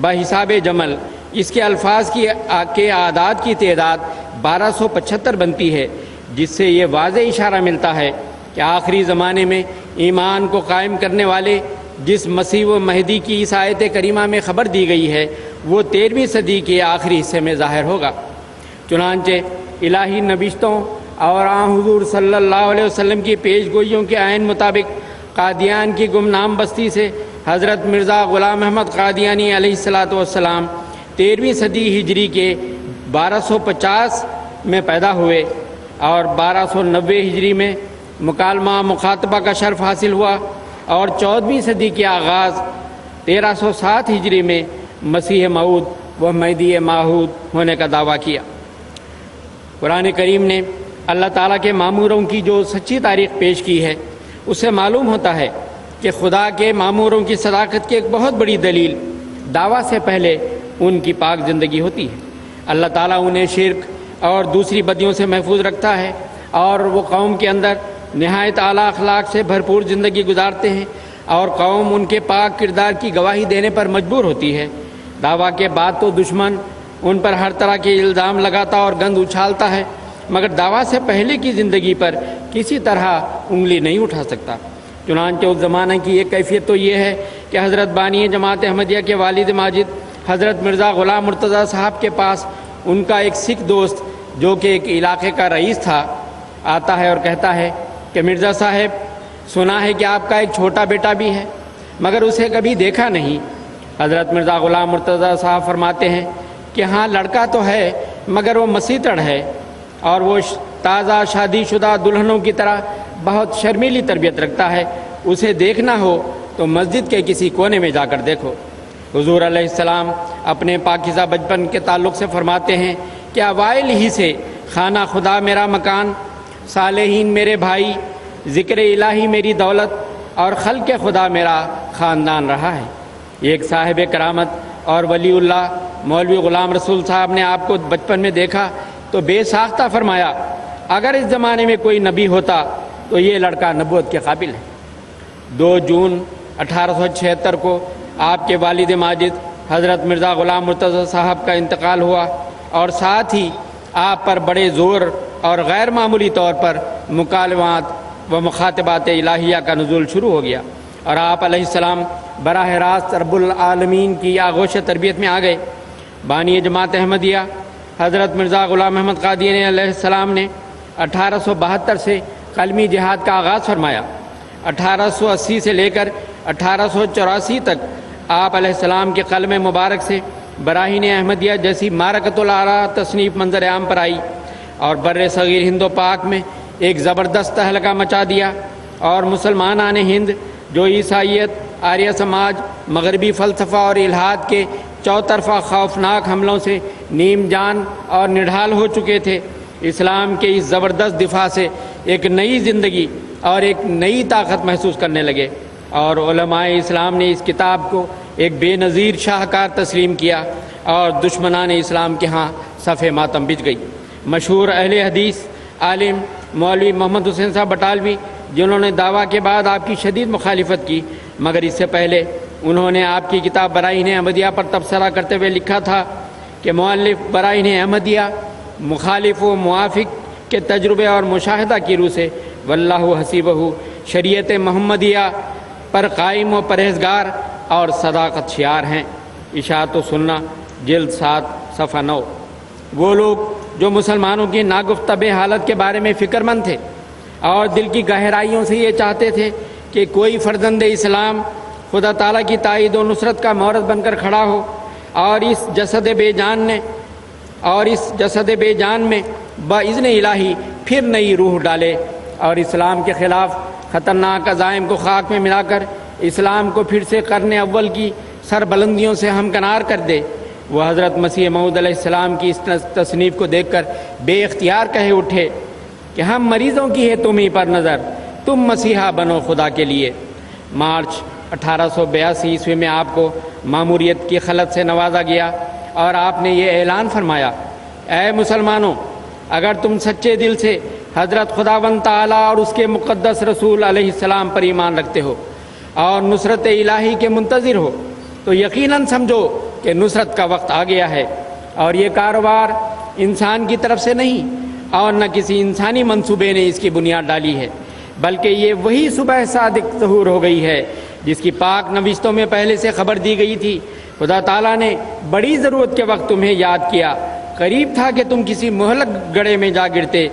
بحساب جمل اس کے الفاظ کے اعداد کی تعداد 1275 بنتی ہے، جس سے یہ واضح اشارہ ملتا ہے کہ آخری زمانے میں ایمان کو قائم کرنے والے جس مسیح و مہدی کی اس آیت کریمہ میں خبر دی گئی ہے وہ 13ویں صدی کے آخری حصے میں ظاہر ہوگا۔ چنانچہ الہی نبشتوں اور آن حضور صلی اللہ علیہ وسلم کی پیش گوئیوں کے عین مطابق قادیان کی گمنام بستی سے حضرت مرزا غلام احمد قادیانی علیہ السلام 13ویں صدی ہجری کے 1250 میں پیدا ہوئے اور 1290 ہجری میں مکالمہ مخاطبہ کا شرف حاصل ہوا اور 14ویں صدی کے آغاز 1307 ہجری میں مسیح موعود و مہدی موعود ہونے کا دعویٰ کیا۔ قرآن کریم نے اللہ تعالیٰ کے ماموروں کی جو سچی تاریخ پیش کی ہے اس سے معلوم ہوتا ہے کہ خدا کے ماموروں کی صداقت کی ایک بہت بڑی دلیل دعویٰ سے پہلے ان کی پاک زندگی ہوتی ہے۔ اللہ تعالیٰ انہیں شرک اور دوسری بدیوں سے محفوظ رکھتا ہے اور وہ قوم کے اندر نہایت اعلیٰ اخلاق سے بھرپور زندگی گزارتے ہیں اور قوم ان کے پاک کردار کی گواہی دینے پر مجبور ہوتی ہے۔ دعویٰ کے بعد تو دشمن ان پر ہر طرح کے الزام لگاتا اور گند اچھالتا ہے، مگر دعویٰ سے پہلے کی زندگی پر کسی طرح انگلی نہیں اٹھا سکتا۔ چنانچہ اس زمانہ کی ایک کیفیت تو یہ ہے کہ حضرت بانی جماعت احمدیہ کے والد ماجد حضرت مرزا غلام مرتضیٰ صاحب کے پاس ان کا ایک سکھ دوست جو کہ ایک علاقے کا رئیس تھا آتا ہے اور کہتا ہے کہ مرزا صاحب سنا ہے کہ آپ کا ایک چھوٹا بیٹا بھی ہے مگر اسے کبھی دیکھا نہیں۔ حضرت مرزا غلام مرتضیٰ صاحب فرماتے ہیں کہ ہاں لڑکا تو ہے مگر وہ مسیطڑ ہے اور وہ تازہ شادی شدہ دلہنوں کی طرح بہت شرمیلی تربیت رکھتا ہے، اسے دیکھنا ہو تو مسجد کے کسی کونے میں جا کر دیکھو۔ حضور علیہ السلام اپنے پاکیزہ بچپن کے تعلق سے فرماتے ہیں کہ اوائل ہی سے خانہ خدا میرا مکان، صالحین میرے بھائی، ذکر الہی میری دولت اور خلق خدا میرا خاندان رہا ہے۔ ایک صاحب کرامت اور ولی اللہ مولوی غلام رسول صاحب نے آپ کو بچپن میں دیکھا تو بے ساختہ فرمایا اگر اس زمانے میں کوئی نبی ہوتا تو یہ لڑکا نبوت کے قابل ہے۔ 2 جون 1876 کو آپ کے والد ماجد حضرت مرزا غلام مرتضیٰ صاحب کا انتقال ہوا اور ساتھ ہی آپ پر بڑے زور اور غیر معمولی طور پر مکالمات و مخاطبات الہیہ کا نزول شروع ہو گیا اور آپ علیہ السلام براہ راست رب العالمین کی آغوش تربیت میں آ گئے۔ بانی جماعت احمدیہ حضرت مرزا غلام احمد قادیانی علیہ السلام نے 1872 سے قلمی جہاد کا آغاز فرمایا۔ 1880 سے لے کر 1884 تک آپ علیہ السلام کے قلم مبارک سے براہین احمدیہ جیسی معرکۃ الآراء تصنیف منظر عام پر آئی اور بر صغیر ہند و پاک میں ایک زبردست تہلکہ مچا دیا اور مسلمانان ہند جو عیسائیت، آریہ سماج، مغربی فلسفہ اور الحاد کے چوطرفہ خوفناک حملوں سے نیم جان اور نڈھال ہو چکے تھے، اسلام کے اس زبردست دفاع سے ایک نئی زندگی اور ایک نئی طاقت محسوس کرنے لگے اور علماء اسلام نے اس کتاب کو ایک بے نظیر شاہکار تسلیم کیا اور دشمنان اسلام کے ہاں صف ماتم بچھ گئی۔ مشہور اہل حدیث عالم مولوی محمد حسین صاحب بٹالوی جنہوں نے دعویٰ کے بعد آپ کی شدید مخالفت کی مگر اس سے پہلے انہوں نے آپ کی کتاب براہین احمدیہ پر تبصرہ کرتے ہوئے لکھا تھا کہ مؤلف براہین احمدیہ مخالف و موافق کے تجربے اور مشاہدہ کی روح سے واللہ حسیبہ شریعت محمدیہ پر قائم و پرہیزگار اور صداقت شعار ہیں۔ اشاعت و سنہ جلد 7 صفحہ 9۔ وہ لوگ جو مسلمانوں کی ناگفتہ حالت کے بارے میں فکر مند تھے اور دل کی گہرائیوں سے یہ چاہتے تھے کہ کوئی فرزند اسلام خدا تعالیٰ کی تائید و نصرت کا مورد بن کر کھڑا ہو اور اس جسد بے جان میں باذن الہی پھر نئی روح ڈالے اور اسلام کے خلاف خطرناک عزائم کو خاک میں ملا کر اسلام کو پھر سے قرن اول کی سربلندیوں سے ہمکنار کر دے۔ وہ حضرت مسیح موعود علیہ السلام کی اس تصنیف کو دیکھ کر بے اختیار کہے اٹھے کہ ہم مریضوں کی ہے تمہیں پر نظر، تم مسیحا بنو خدا کے لیے۔ مارچ 1882 عیسوی میں آپ کو ماموریت کی خلعت سے نوازا گیا اور آپ نے یہ اعلان فرمایا، اے مسلمانوں، اگر تم سچے دل سے حضرت خداوند تعالیٰ اور اس کے مقدس رسول علیہ السلام پر ایمان رکھتے ہو اور نصرت الہی کے منتظر ہو تو یقیناً سمجھو کہ نصرت کا وقت آ گیا ہے، اور یہ کاروبار انسان کی طرف سے نہیں اور نہ کسی انسانی منصوبے نے اس کی بنیاد ڈالی ہے، بلکہ یہ وہی صبح صادق ظہور ہو گئی ہے جس کی پاک نوشتوں میں پہلے سے خبر دی گئی تھی۔ خدا تعالیٰ نے بڑی ضرورت کے وقت تمہیں یاد کیا، قریب تھا کہ تم کسی مہلک گڑھے میں جا گرتے،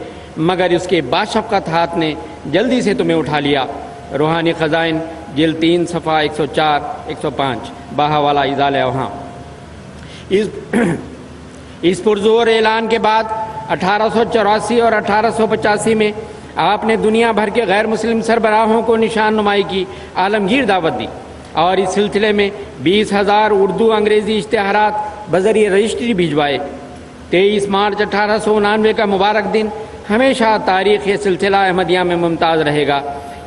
مگر اس کے باشفقت ہاتھ نے جلدی سے تمہیں اٹھا لیا۔ روحانی خزائن جلد 3 صفحہ 104 105 باہا والا اضالہ وہاں۔ اس پرزور اعلان کے بعد 1884 اور 1885 میں آپ نے دنیا بھر کے غیر مسلم سربراہوں کو نشان نمائی کی عالمگیر دعوت دی، اور اس سلسلے میں 20,000 اردو انگریزی اشتہارات بذریعہ رجسٹری بھجوائے۔ 23 مارچ 1899 کا مبارک دن ہمیشہ تاریخ یہ سلسلہ احمدیہ میں ممتاز رہے گا،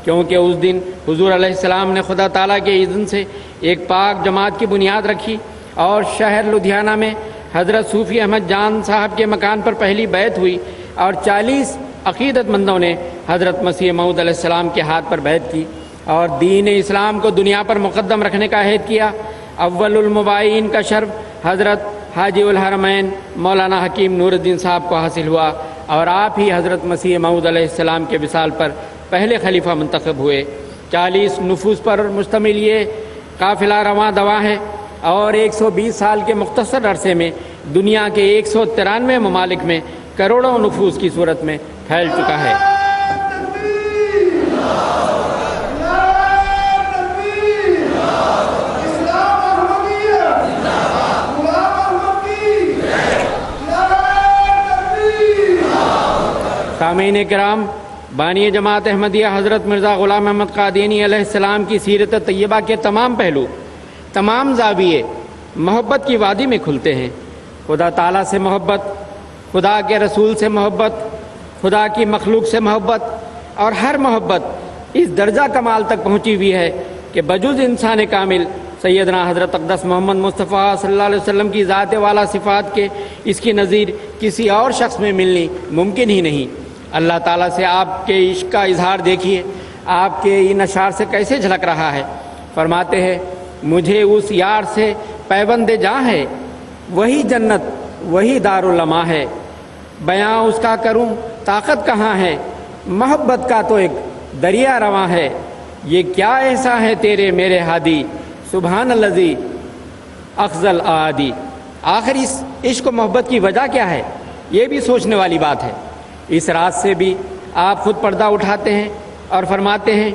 کیونکہ اس دن حضور علیہ السلام نے خدا تعالیٰ کے اذن سے ایک پاک جماعت کی بنیاد رکھی، اور شہر لدھیانہ میں حضرت صوفی احمد جان صاحب کے مکان پر پہلی بیعت ہوئی، اور 40 عقیدت مندوں نے حضرت مسیح موعود علیہ السلام کے ہاتھ پر بیعت کی اور دین اسلام کو دنیا پر مقدم رکھنے کا عہد کیا۔ اول المبائعین کا شرف حضرت حاجی الحرمین مولانا حکیم نور الدین صاحب کو حاصل ہوا، اور آپ ہی حضرت مسیح موعود علیہ السلام کے وصال پر پہلے خلیفہ منتخب ہوئے۔ 40 نفوس پر مشتمل یہ قافلہ رواں دواں ہے، اور 120 سال کے مختصر عرصے میں دنیا کے 193 ممالک میں کروڑوں نفوس کی صورت میں پھیل چکا ہے۔ سامعین کرام، بانی جماعت احمدیہ حضرت مرزا غلام احمد قادیانی علیہ السلام کی سیرت طیبہ کے تمام پہلو، تمام زاویے محبت کی وادی میں کھلتے ہیں۔ خدا تعالیٰ سے محبت، خدا کے رسول سے محبت، خدا کی مخلوق سے محبت، اور ہر محبت اس درجہ کمال تک پہنچی ہوئی ہے کہ بجز انسان کامل سیدنا حضرت اقدس محمد مصطفیٰ صلی اللہ علیہ وسلم کی ذات والا صفات کے اس کی نظیر کسی اور شخص میں ملنی ممکن ہی نہیں۔ اللہ تعالیٰ سے آپ کے عشق کا اظہار دیکھیے، آپ کے ان اشعار سے کیسے جھلک رہا ہے۔ فرماتے ہیں، مجھے اس یار سے پیوند جاں ہے، وہی جنت وہی دارالعماں ہے، بیاں اس کا کروں طاقت کہاں ہے، محبت کا تو ایک دریا رواں ہے، یہ کیا ایسا ہے تیرے میرے ہادی، سبحان الذی اخذل آدی۔ آخر اس عشق و محبت کی وجہ کیا ہے، یہ بھی سوچنے والی بات ہے۔ اس راز سے بھی آپ خود پردہ اٹھاتے ہیں اور فرماتے ہیں،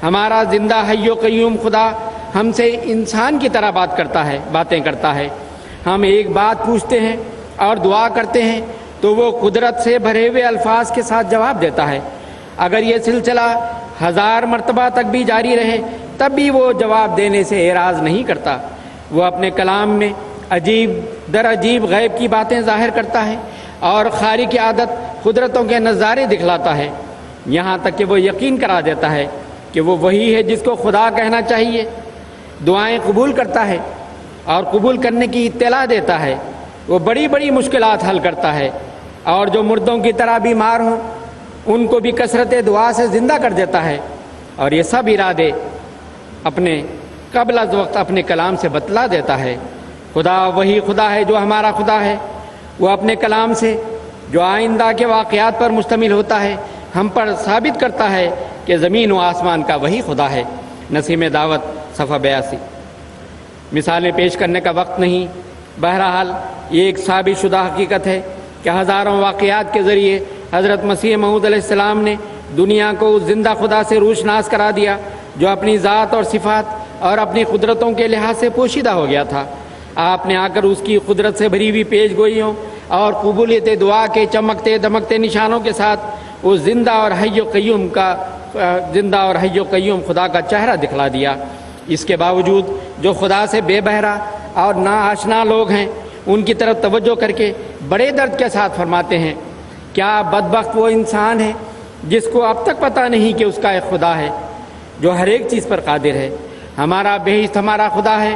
ہمارا زندہ حی و قیوم خدا ہم سے انسان کی طرح باتیں کرتا ہے۔ ہم ایک بات پوچھتے ہیں اور دعا کرتے ہیں تو وہ قدرت سے بھرے ہوئے الفاظ کے ساتھ جواب دیتا ہے۔ اگر یہ سلسلہ 1000 مرتبہ تک بھی جاری رہے تب بھی وہ جواب دینے سے اعراض نہیں کرتا۔ وہ اپنے کلام میں عجیب در عجیب غیب کی باتیں ظاہر کرتا ہے اور خارق عادت قدرتوں کے نظارے دکھلاتا ہے، یہاں تک کہ وہ یقین کرا دیتا ہے کہ وہ وہی ہے جس کو خدا کہنا چاہیے۔ دعائیں قبول کرتا ہے اور قبول کرنے کی اطلاع دیتا ہے۔ وہ بڑی بڑی مشکلات حل کرتا ہے، اور جو مردوں کی طرح بیمار ہوں ان کو بھی کثرت دعا سے زندہ کر دیتا ہے، اور یہ سب ارادے اپنے قبل از وقت اپنے کلام سے بتلا دیتا ہے۔ خدا وہی خدا ہے جو ہمارا خدا ہے۔ وہ اپنے کلام سے جو آئندہ کے واقعات پر مشتمل ہوتا ہے ہم پر ثابت کرتا ہے کہ زمین و آسمان کا وہی خدا ہے۔ نسیم دعوت صفحہ 82۔ مثالیں پیش کرنے کا وقت نہیں، بہرحال یہ ایک ثابت شدہ حقیقت ہے کہ ہزاروں واقعات کے ذریعے حضرت مسیح موعود علیہ السلام نے دنیا کو اس زندہ خدا سے روشناس کرا دیا جو اپنی ذات اور صفات اور اپنی قدرتوں کے لحاظ سے پوشیدہ ہو گیا تھا۔ آپ نے آ کر اس کی قدرت سے بھری ہوئی پیش گوئیوں اور قبولیت دعا کے چمکتے دمکتے نشانوں کے ساتھ اس زندہ اور حی و قیوم خدا کا چہرہ دکھلا دیا۔ اس کے باوجود جو خدا سے بے بہرا اور ناآشنا لوگ ہیں ان کی طرف توجہ کر کے بڑے درد کے ساتھ فرماتے ہیں، کیا بدبخت وہ انسان ہے جس کو اب تک پتہ نہیں کہ اس کا ایک خدا ہے جو ہر ایک چیز پر قادر ہے۔ ہمارا بہشت ہمارا خدا ہے،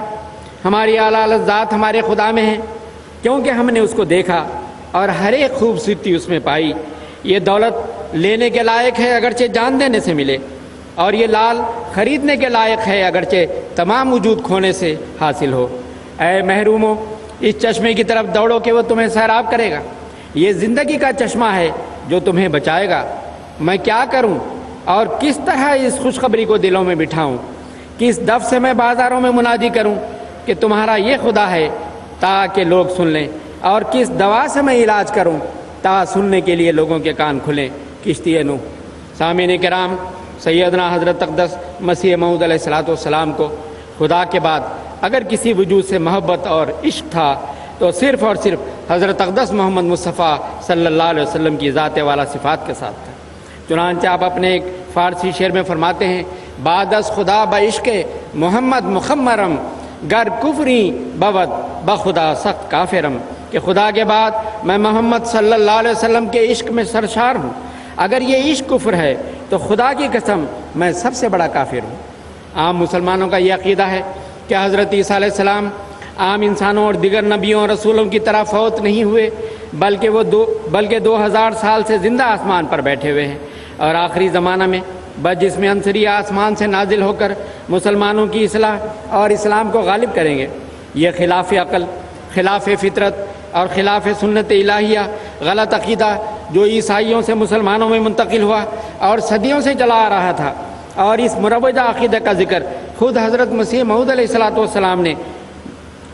ہماری اعلیٰ لذات ہمارے خدا میں ہے، کیونکہ ہم نے اس کو دیکھا اور ہر ایک خوبصورتی اس میں پائی۔ یہ دولت لینے کے لائق ہے اگرچہ جان دینے سے ملے، اور یہ لال خریدنے کے لائق ہے اگرچہ تمام وجود کھونے سے حاصل ہو۔ اے محروموں، اس چشمے کی طرف دوڑو کہ وہ تمہیں سیراب کرے گا۔ یہ زندگی کا چشمہ ہے جو تمہیں بچائے گا۔ میں کیا کروں اور کس طرح اس خوشخبری کو دلوں میں بٹھاؤں؟ کس دف سے میں بازاروں میں منادی کروں کہ تمہارا یہ خدا ہے تاکہ لوگ سن لیں، اور کس دوا سے میں علاج کروں تا سننے کے لیے لوگوں کے کان کھلیں۔ کشتی نوح۔ سامعین کرام، سیدنا حضرت اقدس مسیح موعود علیہ الصلوۃ والسلام کو خدا کے بعد اگر کسی وجود سے محبت اور عشق تھا تو صرف اور صرف حضرت اقدس محمد مصطفیٰ صلی اللہ علیہ وسلم کی ذات والا صفات کے ساتھ تھا۔ چنانچہ آپ اپنے ایک فارسی شعر میں فرماتے ہیں، بعد از خدا بعشق محمد مخمرم، گر کفری بود بخدا سخت کافرم، کہ خدا کے بعد میں محمد صلی اللہ علیہ وسلم کے عشق میں سرشار ہوں۔ اگر یہ عشق کفر ہے تو خدا کی قسم میں سب سے بڑا کافر ہوں۔ عام مسلمانوں کا یہ عقیدہ ہے کہ حضرت عیسیٰ علیہ السلام عام انسانوں اور دیگر نبیوں اور رسولوں کی طرح فوت نہیں ہوئے، بلکہ 2000 سال سے زندہ آسمان پر بیٹھے ہوئے ہیں، اور آخری زمانہ میں بجسم عنصری آسمان سے نازل ہو کر مسلمانوں کی اصلاح اور اسلام کو غالب کریں گے۔ یہ خلاف عقل، خلاف فطرت اور خلاف سنت الہیہ غلط عقیدہ جو عیسائیوں سے مسلمانوں میں منتقل ہوا اور صدیوں سے چلا آ رہا تھا، اور اس مروجہ عقیدہ کا ذکر خود حضرت مسیح موعود علیہ الصلوۃ والسلام نے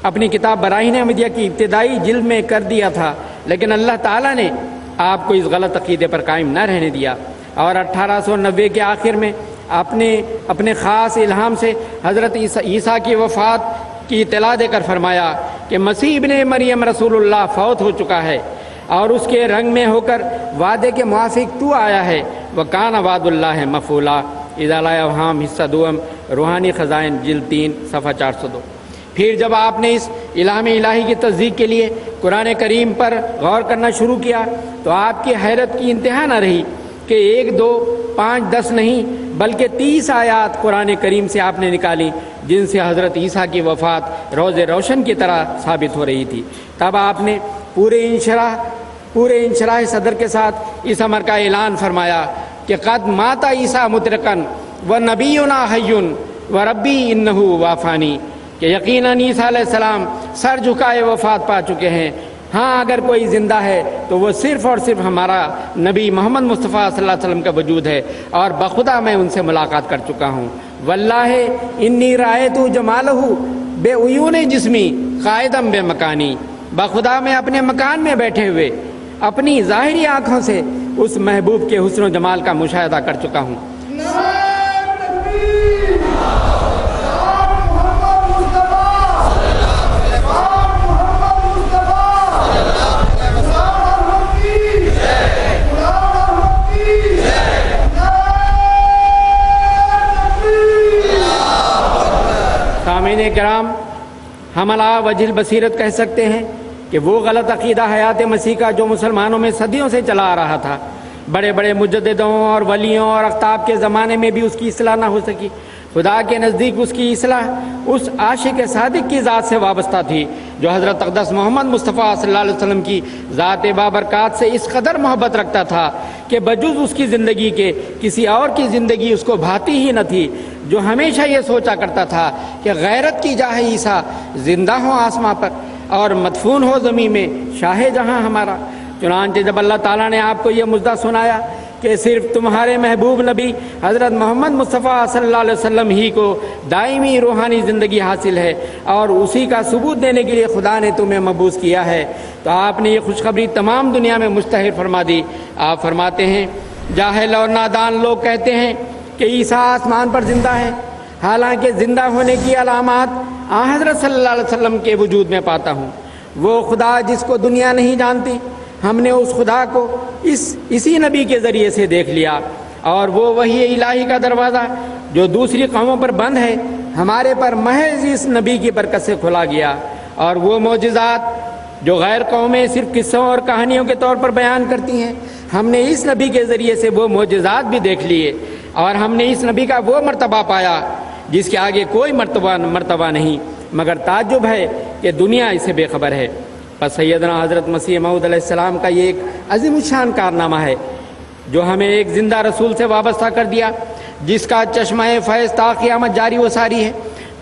اپنی کتاب براہین احمدیہ کی ابتدائی جلد میں کر دیا تھا، لیکن اللہ تعالیٰ نے آپ کو اس غلط عقیدے پر قائم نہ رہنے دیا، اور 1890 کے آخر میں اپنے خاص الہام سے حضرت عیسیٰ کی وفات کی اطلاع دے کر فرمایا کہ مسیح ابن مریم رسول اللہ فوت ہو چکا ہے، اور اس کے رنگ میں ہو کر وعدے کے موافق تو آیا ہے۔ وَكَانَ وعد اللَّهِ مَفْعُولًا، اذا لا یوہام، حصہ دوم، روحانی خزائن، جلد 3، صفحہ 402۔ پھر جب آپ نے اس الہام الہی کی تصدیق کے لیے قرآن کریم پر غور کرنا شروع کیا تو آپ کی حیرت کی انتہا نہ رہی کہ 1، 2، 5، 10 نہیں بلکہ 30 آیات قرآن کریم سے آپ نے نکالی جن سے حضرت عیسیٰ کی وفات روز روشن کی طرح ثابت ہو رہی تھی۔ تب آپ نے پورے انشراح صدر کے ساتھ اس امر کا اعلان فرمایا کہ قد مات عیسیٰ مطرقاً ونبینا حی وربی انہ وافانی، کہ یقیناً عیسیٰ علیہ السلام سر جھکائے وفات پا چکے ہیں۔ ہاں اگر کوئی زندہ ہے تو وہ صرف اور صرف ہمارا نبی محمد مصطفیٰ صلی اللہ علیہ وسلم کا وجود ہے، اور بخدا میں ان سے ملاقات کر چکا ہوں۔ واللہ انی رأیت جمالہ بے عیون جسمی قائدم بے مکانی، بخدا میں اپنے مکان میں بیٹھے ہوئے اپنی ظاہری آنکھوں سے اس محبوب کے حسن و جمال کا مشاہدہ کر چکا ہوں۔ سامعین کرام، ہم علی وجہ البصیرت کہہ سکتے ہیں کہ وہ غلط عقیدہ حیات مسیح کا جو مسلمانوں میں صدیوں سے چلا آ رہا تھا، بڑے بڑے مجددوں اور ولیوں اور اقطاب کے زمانے میں بھی اس کی اصلاح نہ ہو سکی۔ خدا کے نزدیک اس کی اصلاح اس عاشق صادق کی ذات سے وابستہ تھی جو حضرت اقدس محمد مصطفیٰ صلی اللہ علیہ وسلم کی ذات بابرکات سے اس قدر محبت رکھتا تھا کہ بجز اس کی زندگی کے کسی اور کی زندگی اس کو بھاتی ہی نہ تھی، جو ہمیشہ یہ سوچا کرتا تھا کہ غیرت کی جاہ عیسیٰ زندہ ہو آسماں پر اور مدفون ہو زمین میں شاہ جہاں ہمارا۔ چنانچہ جب اللہ تعالیٰ نے آپ کو یہ مژدہ سنایا کہ صرف تمہارے محبوب نبی حضرت محمد مصطفیٰ صلی اللہ علیہ وسلم ہی کو دائمی روحانی زندگی حاصل ہے اور اسی کا ثبوت دینے کے لیے خدا نے تمہیں مبعوث کیا ہے، تو آپ نے یہ خوشخبری تمام دنیا میں مشتہر فرما دی۔ آپ فرماتے ہیں، جاہل اور نادان لوگ کہتے ہیں کہ عیسیٰ آسمان پر زندہ ہے، حالانکہ زندہ ہونے کی علامات حضرت صلی اللہ علیہ وسلم کے وجود میں پاتا ہوں۔ وہ خدا جس کو دنیا نہیں جانتی، ہم نے اس خدا کو اسی نبی کے ذریعے سے دیکھ لیا، اور وہ وحی الہی کا دروازہ جو دوسری قوموں پر بند ہے ہمارے پر محض اس نبی کی برکت سے کھلا گیا، اور وہ معجزات جو غیر قومیں صرف قصوں اور کہانیوں کے طور پر بیان کرتی ہیں، ہم نے اس نبی کے ذریعے سے وہ معجزات بھی دیکھ لیے، اور ہم نے اس نبی کا وہ مرتبہ پایا جس کے آگے کوئی مرتبہ نہیں، مگر تعجب ہے کہ دنیا اسے بے خبر ہے۔ پس سیدنا حضرت مسیح موعود علیہ السلام کا یہ ایک عظیم الشان کارنامہ ہے جو ہمیں ایک زندہ رسول سے وابستہ کر دیا، جس کا چشمہ فیض تا قیامت جاری و ساری ہے۔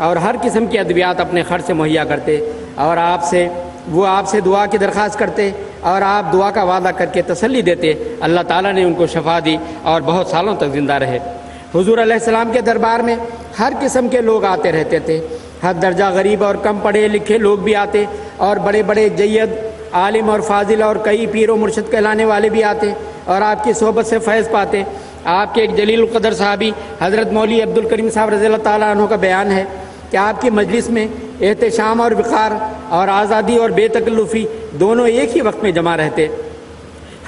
اور ہر قسم کی ادویات اپنے خرچ سے مہیا کرتے، اور وہ آپ سے دعا کی درخواست کرتے، اور آپ دعا کا وعدہ کر کے تسلی دیتے۔ اللہ تعالیٰ نے ان کو شفا دی اور بہت سالوں تک زندہ رہے۔ حضور علیہ السلام کے دربار میں ہر قسم کے لوگ آتے رہتے تھے، ہر درجہ غریب اور کم پڑھے لکھے لوگ بھی آتے، اور بڑے بڑے جید عالم اور فاضل اور کئی پیر و مرشد کہلانے والے بھی آتے اور آپ کی صحبت سے فیض پاتے۔ آپ کے ایک جلیل القدر صحابی حضرت مولوی عبد الکریم صاحب رضی اللہ تعالیٰ عنہ کا بیان ہے کہ آپ کی مجلس میں احتشام اور وقار اور آزادی اور بے تکلفی دونوں ایک ہی وقت میں جمع رہتے۔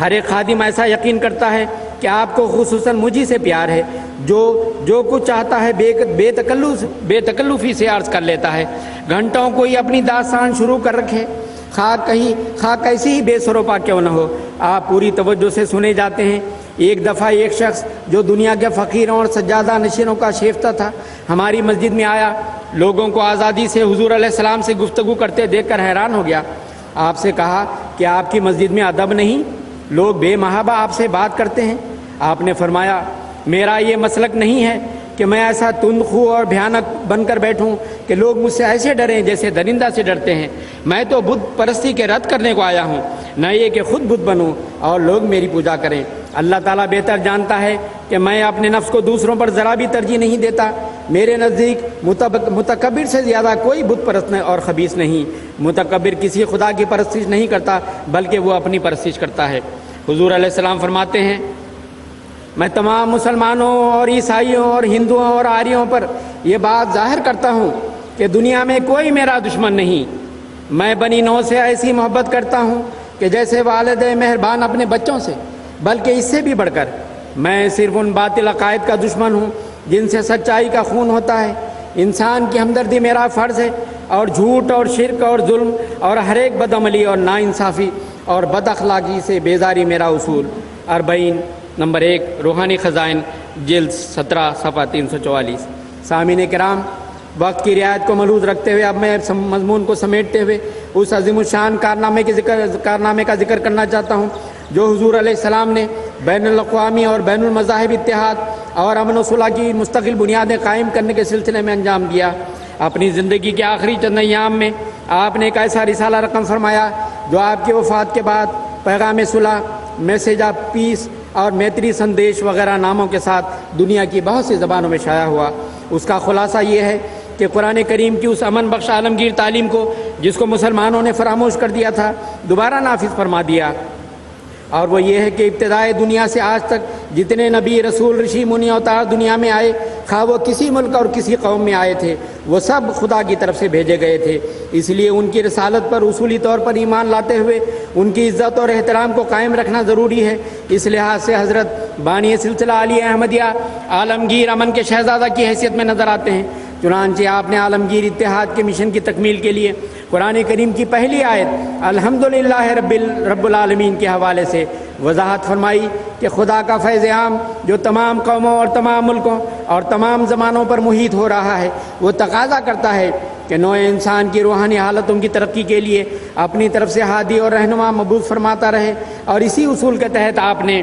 ہر ایک خادم ایسا یقین کرتا ہے کہ آپ کو خصوصاً مجھی سے پیار ہے، جو کچھ چاہتا ہے بے تکلفی سے عرض کر لیتا ہے، گھنٹوں کوئی اپنی داستان شروع کر رکھے، خواہ کیسی ہی بے سروپا کیوں نہ ہو، آپ پوری توجہ سے سنے جاتے ہیں۔ ایک دفعہ ایک شخص جو دنیا کے فقیروں اور سجادہ نشینوں کا شیفتہ تھا ہماری مسجد میں آیا، لوگوں کو آزادی سے حضور علیہ السلام سے گفتگو کرتے دیکھ کر حیران ہو گیا۔ آپ سے کہا کہ آپ کی مسجد میں ادب نہیں، لوگ بے محابہ آپ سے بات کرتے ہیں۔ آپ نے فرمایا میرا یہ مسلک نہیں ہے کہ میں ایسا تند خو اور بھیانک بن کر بیٹھوں کہ لوگ مجھ سے ایسے ڈریں جیسے درندہ سے ڈرتے ہیں۔ میں تو بت پرستی کے رد کرنے کو آیا ہوں، نہ یہ کہ خود بت بنوں اور لوگ میری پوجا کریں۔ اللہ تعالیٰ بہتر جانتا ہے کہ میں اپنے نفس کو دوسروں پر ذرا بھی ترجیح نہیں دیتا۔ میرے نزدیک متکبر سے زیادہ کوئی بت پرست اور خبیث نہیں۔ متکبر کسی خدا کی پرستش نہیں کرتا بلکہ وہ اپنی پرستش کرتا ہے۔ حضور علیہ السلام فرماتے ہیں میں تمام مسلمانوں اور عیسائیوں اور ہندوؤں اور آریوں پر یہ بات ظاہر کرتا ہوں کہ دنیا میں کوئی میرا دشمن نہیں۔ میں بنی نوح سے ایسی محبت کرتا ہوں کہ جیسے والد مہربان اپنے بچوں سے، بلکہ اس سے بھی بڑھ کر میں صرف ان باطل عقائد کا دشمن ہوں جن سے سچائی کا خون ہوتا ہے۔ انسان کی ہمدردی میرا فرض ہے، اور جھوٹ اور شرک اور ظلم اور ہر ایک بدعملی اور ناانصافی اور بد اخلاقی سے بیزاری میرا اصول۔ 40 نمبر 1 روحانی خزائن جلد 17 صفحہ 344۔ سامعین کرام، وقت کی رعایت کو ملحوظ رکھتے ہوئے اب میں مضمون کو سمیٹتے ہوئے اس عظیم الشان کارنامے کا ذکر کرنا چاہتا ہوں جو حضور علیہ السلام نے بین الاقوامی اور بین المذاہب اتحاد اور امن و صلح کی مستقل بنیادیں قائم کرنے کے سلسلے میں انجام دیا۔ اپنی زندگی کے آخری چند ایام میں آپ نے ایک ایسا رسالہ رقم فرمایا جو آپ کی وفات کے بعد پیغام صلح، میسیج آف پیس اور میتری سندیش وغیرہ ناموں کے ساتھ دنیا کی بہت سی زبانوں میں شائع ہوا۔ اس کا خلاصہ یہ ہے کہ قرآن کریم کی اس امن بخش عالمگیر تعلیم کو جس کو مسلمانوں نے فراموش کر دیا تھا دوبارہ نافذ فرما دیا، اور وہ یہ ہے کہ ابتدائے دنیا سے آج تک جتنے نبی، رسول، رشی، منی اوتار دنیا میں آئے، خواہ وہ کسی ملک اور کسی قوم میں آئے تھے، وہ سب خدا کی طرف سے بھیجے گئے تھے۔ اس لیے ان کی رسالت پر اصولی طور پر ایمان لاتے ہوئے ان کی عزت اور احترام کو قائم رکھنا ضروری ہے۔ اس لحاظ سے حضرت بانی سلسلہ علی احمدیہ عالمگیر امن کے شہزادہ کی حیثیت میں نظر آتے ہیں۔ چنانچہ آپ نے عالمگیر اتحاد کے مشن کی تکمیل کے لیے قرآن کریم کی پہلی آیت الحمدللہ رب العالمین کے حوالے سے وضاحت فرمائی کہ خدا کا فیض عام جو تمام قوموں اور تمام ملکوں اور تمام زمانوں پر محیط ہو رہا ہے، وہ تقاضا کرتا ہے کہ نوع انسان کی روحانی حالتوں کی ترقی کے لیے اپنی طرف سے ہادی اور رہنما مبعوث فرماتا رہے، اور اسی اصول کے تحت آپ نے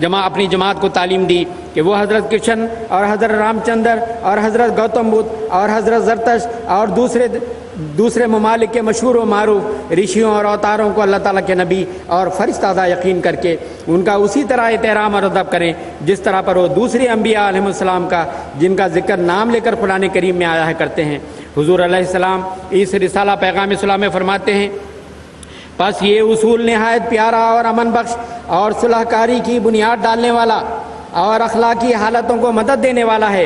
اپنی جماعت کو تعلیم دی کہ وہ حضرت کرشن اور حضرت رام چندر اور حضرت گوتم بدھ اور حضرت زرتشت اور دوسرے ممالک کے مشہور و معروف رشیوں اور اوتاروں کو اللہ تعالیٰ کے نبی اور فرشتہ یقین کر کے ان کا اسی طرح احترام اور ادب کریں جس طرح پر وہ دوسرے انبیاء علیہ السلام کا جن کا ذکر نام لے کر قرآن کریم میں آیا ہے کرتے ہیں۔ حضور علیہ السلام اس رسالہ پیغام صلح میں فرماتے ہیں پس یہ اصول نہایت پیارا اور امن بخش اور صلح کاری کی بنیاد ڈالنے والا اور اخلاقی حالتوں کو مدد دینے والا ہے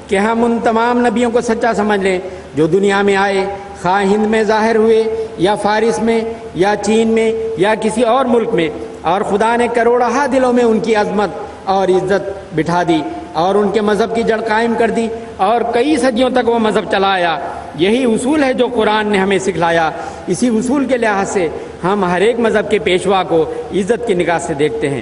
کہ ہم ان تمام نبیوں کو سچا سمجھ لیں جو دنیا میں آئے، خواہ ہند میں ظاہر ہوئے یا فارس میں یا چین میں یا کسی اور ملک میں، اور خدا نے کروڑہا دلوں میں ان کی عظمت اور عزت بٹھا دی اور ان کے مذہب کی جڑ قائم کر دی اور کئی صدیوں تک وہ مذہب چلایا۔ یہی اصول ہے جو قرآن نے ہمیں سکھلایا۔ اسی اصول کے لحاظ سے ہم ہر ایک مذہب کے پیشوا کو عزت کی نگاہ سے دیکھتے ہیں۔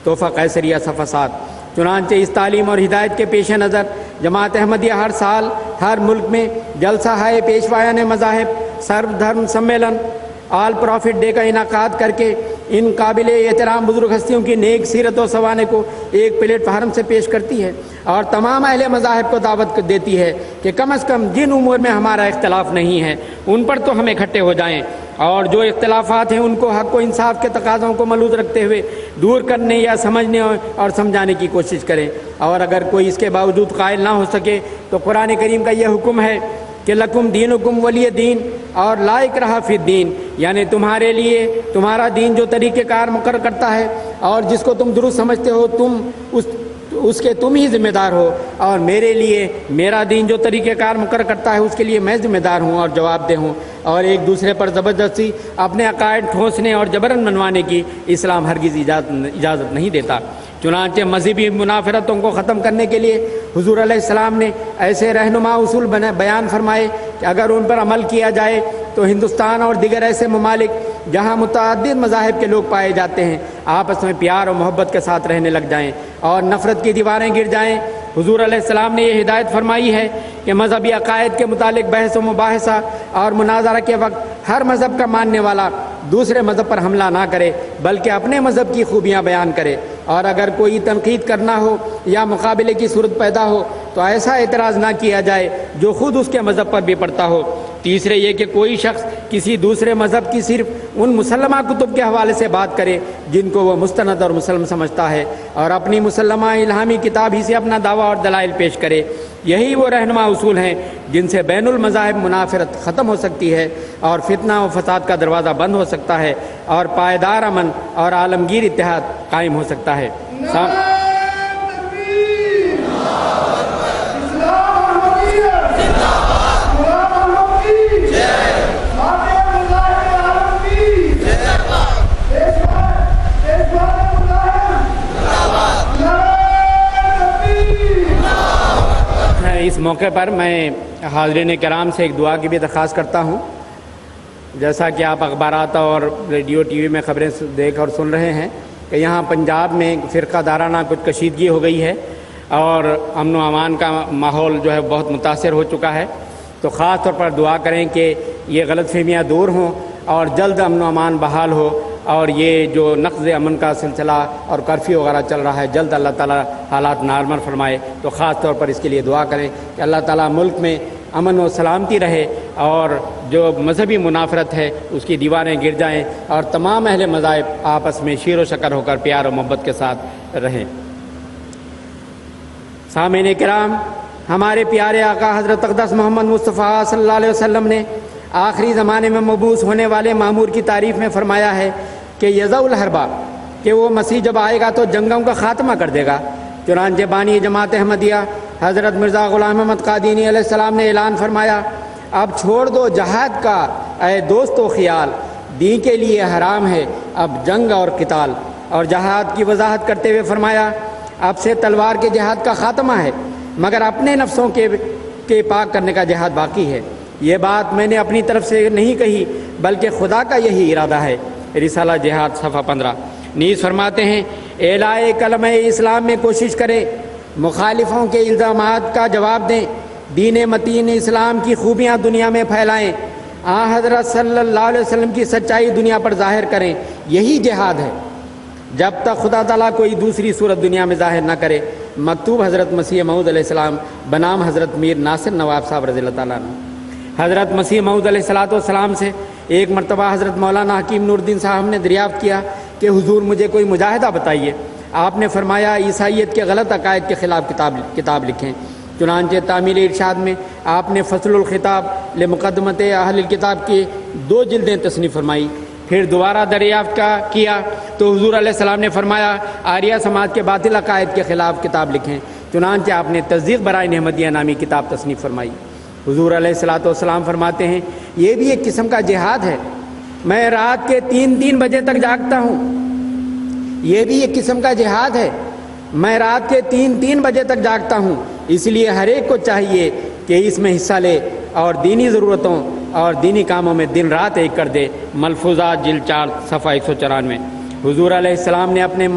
تحفہ قیصریہ صفحہ 7۔ چنانچہ اس تعلیم اور ہدایت کے پیش نظر جماعت احمدیہ ہر سال ہر ملک میں جلسہ ہے پیشوایان مذاہب، سرو دھرم سمیلن آل پروفٹ ڈے کا انعقاد کر کے ان قابل احترام بزرگ ہستیوں کی نیک سیرت و سوانح کو ایک پلیٹ فارم سے پیش کرتی ہے اور تمام اہل مذاہب کو دعوت دیتی ہے کہ کم از کم جن امور میں ہمارا اختلاف نہیں ہے ان پر تو ہم اکٹھے ہو جائیں، اور جو اختلافات ہیں ان کو حق و انصاف کے تقاضوں کو ملحوظ رکھتے ہوئے دور کرنے یا سمجھنے اور سمجھانے کی کوشش کریں۔ اور اگر کوئی اس کے باوجود قائل نہ ہو سکے تو قرآن کریم کا یہ حکم ہے کہ لکم دینکم ولی دین، اور لا اکراہ فی الدین، یعنی تمہارے لیے تمہارا دین جو طریقہ کار مقرر کرتا ہے اور جس کو تم درست سمجھتے ہو تم اس کے تم ہی ذمہ دار ہو، اور میرے لیے میرا دین جو طریقہ کار مقرر کرتا ہے اس کے لیے میں ذمہ دار ہوں اور جواب دہ ہوں، اور ایک دوسرے پر زبردستی اپنے عقائد ٹھونسنے اور جبرن منوانے کی اسلام ہرگز اجازت نہیں دیتا۔ چنانچہ مذہبی منافرتوں کو ختم کرنے کے لیے حضور علیہ السلام نے ایسے رہنما اصول بیان فرمائے کہ اگر ان پر عمل کیا جائے تو ہندوستان اور دیگر ایسے ممالک جہاں متعدد مذاہب کے لوگ پائے جاتے ہیں آپس میں پیار اور محبت کے ساتھ رہنے لگ جائیں اور نفرت کی دیواریں گر جائیں۔ حضور علیہ السلام نے یہ ہدایت فرمائی ہے کہ مذہبی عقائد کے متعلق بحث و مباحثہ اور مناظرہ کے وقت ہر مذہب کا ماننے والا دوسرے مذہب پر حملہ نہ کرے بلکہ اپنے مذہب کی خوبیاں بیان کرے، اور اگر کوئی تنقید کرنا ہو یا مقابلے کی صورت پیدا ہو تو ایسا اعتراض نہ کیا جائے جو خود اس کے مذہب پر بھی پڑتا ہو۔ تیسرے یہ کہ کوئی شخص کسی دوسرے مذہب کی صرف ان مسلمہ کتب کے حوالے سے بات کرے جن کو وہ مستند اور مسلم سمجھتا ہے، اور اپنی مسلمہ الہامی کتاب ہی سے اپنا دعویٰ اور دلائل پیش کرے۔ یہی وہ رہنما اصول ہیں جن سے بین المذاہب منافرت ختم ہو سکتی ہے اور فتنہ و فساد کا دروازہ بند ہو سکتا ہے اور پائیدار امن اور عالمگیر اتحاد قائم ہو سکتا ہے۔ اس موقع پر میں حاضرین کرام سے ایک دعا کی بھی درخواست کرتا ہوں۔ جیسا کہ آپ اخبارات اور ریڈیو ٹی وی میں خبریں دیکھ اور سن رہے ہیں کہ یہاں پنجاب میں فرقہ دارانہ کچھ کشیدگی ہو گئی ہے اور امن و امان کا ماحول جو ہے بہت متاثر ہو چکا ہے، تو خاص طور پر دعا کریں کہ یہ غلط فہمیاں دور ہوں اور جلد امن و امان بحال ہو، اور یہ جو نقض امن کا سلسلہ اور کرفیو وغیرہ چل رہا ہے جلد اللہ تعالیٰ حالات نارمل فرمائے۔ تو خاص طور پر اس کے لیے دعا کریں کہ اللہ تعالیٰ ملک میں امن و سلامتی رہے اور جو مذہبی منافرت ہے اس کی دیواریں گر جائیں اور تمام اہل مذاہب آپس میں شیر و شکر ہو کر پیار و محبت کے ساتھ رہیں۔ سامعین کرام، ہمارے پیارے آقا حضرت اقدس محمد مصطفیٰ صلی اللہ علیہ وسلم نے آخری زمانے میں مبعوث ہونے والے مامور کی تعریف میں فرمایا ہے کہ یضع الحربہ، کہ وہ مسیح جب آئے گا تو جنگوں کا خاتمہ کر دے گا۔ چنانچہ بانی جماعت احمدیہ حضرت مرزا غلام احمد قادینی علیہ السلام نے اعلان فرمایا، اب چھوڑ دو جہاد کا اے دوست و خیال، دین کے لیے حرام ہے اب جنگ اور قتال۔ اور جہاد کی وضاحت کرتے ہوئے فرمایا، اب سے تلوار کے جہاد کا خاتمہ ہے مگر اپنے نفسوں کے پاک کرنے کا جہاد باقی ہے۔ یہ بات میں نے اپنی طرف سے نہیں کہی بلکہ خدا کا یہی ارادہ ہے۔ رسالہ جہاد صفحہ 15۔ نیز فرماتے ہیں، اعلاء کلمہ اسلام میں کوشش کریں، مخالفوں کے الزامات کا جواب دیں، دین متین اسلام کی خوبیاں دنیا میں پھیلائیں، حضرت صلی اللہ علیہ وسلم کی سچائی دنیا پر ظاہر کریں۔ یہی جہاد ہے جب تک خدا تعالیٰ کوئی دوسری صورت دنیا میں ظاہر نہ کرے۔ مکتوب حضرت مسیح موعود علیہ السلام بنام حضرت میر ناصر نواب صاحب رضی اللہ تعالیٰ عنہ۔ حضرت مسیح موعود علیہ السلام سے ایک مرتبہ حضرت مولانا حکیم نور الدین صاحب نے دریافت کیا کہ حضور مجھے کوئی مجاہدہ بتائیے۔ آپ نے فرمایا، عیسائیت کے غلط عقائد کے خلاف کتاب لکھیں۔ چنانچہ تعمیل ارشاد میں آپ نے فصل الخطاب لمقدمت اہل الکتاب کی 2 جلدیں تصنیف فرمائی۔ پھر دوبارہ دریافت کیا تو حضور علیہ السلام نے فرمایا، آریہ سماج کے باطل عقائد کے خلاف کتاب لکھیں۔ چنانچہ آپ نے تصدیق برائے احمدیہ نامی کتاب تصنیف فرمائی۔ حضور علیہ السلام فرماتے ہیں، یہ بھی ایک قسم کا جہاد ہے، میں رات کے 3 بجے تک جاگتا ہوں۔ یہ بھی ایک قسم کا جہاد ہے، میں رات کے 3 بجے تک جاگتا ہوں۔ اس لیے ہر ایک کو چاہیے کہ اس میں حصہ لے اور دینی ضرورتوں اور دینی کاموں میں دن رات ایک کر دے۔ ملفوظات جلد 4 صفحہ 194۔ حضور علیہ السلام نے اپنے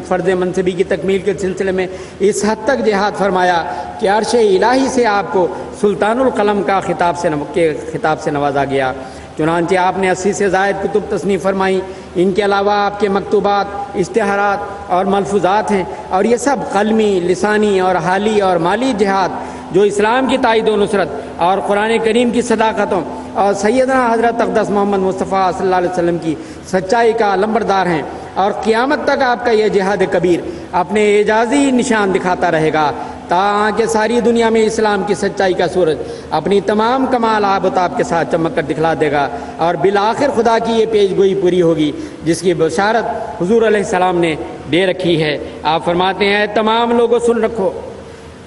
فرض منصبی کی تکمیل کے سلسلے میں اس حد تک جہاد فرمایا کہ عرش الہی سے آپ کو سلطان القلم کا خطاب سے نوازا گیا۔ چنانچہ آپ نے 80 سے زائد کتب تصنیف فرمائیں. ان کے علاوہ آپ کے مکتوبات، اشتہارات اور ملفوظات ہیں، اور یہ سب قلمی، لسانی اور حالی اور مالی جہاد جو اسلام کی تائید و نصرت اور قرآن کریم کی صداقتوں اور سیدنا حضرت اقدس محمد مصطفیٰ صلی اللہ علیہ وسلم کی سچائی کا لمبردار ہیں. اور قیامت تک آپ کا یہ جہاد کبیر اپنے اعجازی نشان دکھاتا رہے گا تاکہ ساری دنیا میں اسلام کی سچائی کا سورج اپنی تمام کمال آب و تاب کے ساتھ چمک کر دکھلا دے گا، اور بالآخر خدا کی یہ پیش گوئی پوری ہوگی جس کی بشارت حضور علیہ السلام نے دے رکھی ہے. آپ فرماتے ہیں، اے تمام لوگوں سن رکھو،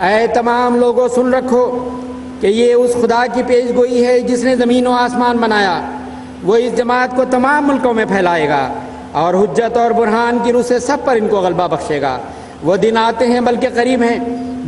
اے تمام لوگوں سن رکھو کہ یہ اس خدا کی پیش گوئی ہے جس نے زمین و آسمان بنایا. وہ اس جماعت کو تمام ملکوں میں پھیلائے گا اور حجت اور برہان کی روح سے سب پر ان کو غلبہ بخشے گا. وہ دن آتے ہیں بلکہ قریب ہیں.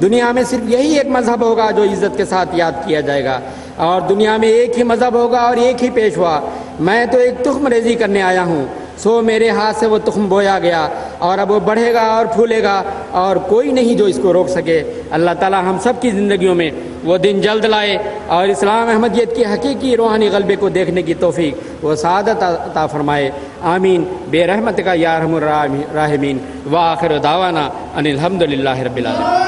دنیا میں صرف یہی ایک مذہب ہوگا جو عزت کے ساتھ یاد کیا جائے گا، اور دنیا میں ایک ہی مذہب ہوگا اور ایک ہی پیشوا. میں تو ایک تخم ریزی کرنے آیا ہوں، سو میرے ہاتھ سے وہ تخم بویا گیا اور اب وہ بڑھے گا اور پھولے گا، اور کوئی نہیں جو اس کو روک سکے. اللہ تعالی ہم سب کی زندگیوں میں وہ دن جلد لائے اور اسلام احمدیت کی حقیقی روحانی غلبے کو دیکھنے کی توفیق وہ سعادت عطا فرمائے. آمین بے رحمت کا یا ارحم الراحمین. وآخر دعوانا ان الحمد للہ رب العالمین.